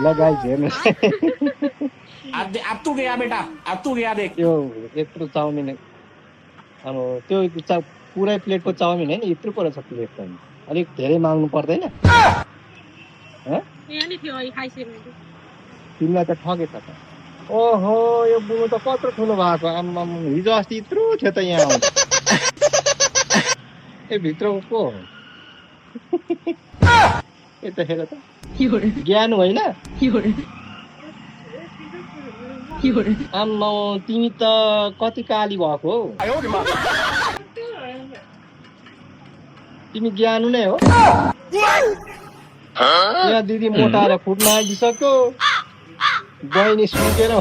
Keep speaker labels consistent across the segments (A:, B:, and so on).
A: ल गाइस हेर्नुहोस्
B: अब तू गया बेटा, अब तू गया देख।
A: त्यो यत्रो चाउमिन अब त्यो पुरै प्लेटको चाउमिन हैन यत्रो पो रहेछ प्लेट त अलिक धेरै माग्नु पर्दैन तिमीलाई त ठगेछ त ओहो यो बुनु त कत्रो ठुलो भएको आम्माम हिजो अस्ति यत्रो थियो त यहाँ आउँदा ए भित्रको को हो यता हेर त ज्ञानु होइन आम्मा तिमी त कति काली भएको हौ तिमी ज्ञानु नै हो यहाँ दिदी मोटाएर फुट्न आइसक्यो बहिनी सुकेर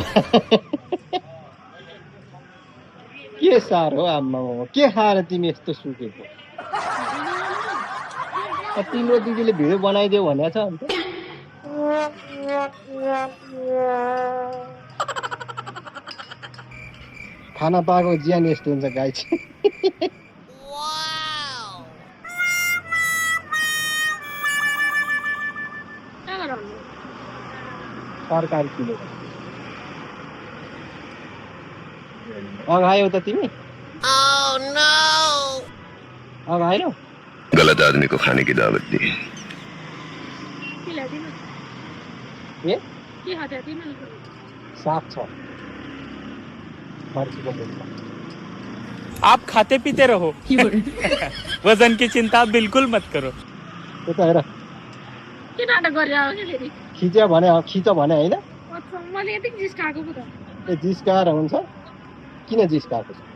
A: के साह्रो आम्मा के खाएर तिमी यस्तो सुकेको तिम्रो दिदीले भिडियो बनाइदियो भनेको छ अन्त खाना पाएको ज्यान यस्तो हुन्छ गाई चाहिँ तरकारी किलो अगायो त तिमी अगायो
C: गलत आदमी को खाने की दावत दी
A: ए साग छ फर्सीको बोटमा
D: आप खाते पीते रहो वजन की चिंता बिल्कुल मत करो
A: त्यो त हेर खिच भने होइन ए जिस्काएर हुन्छ किन जिस्काएको छ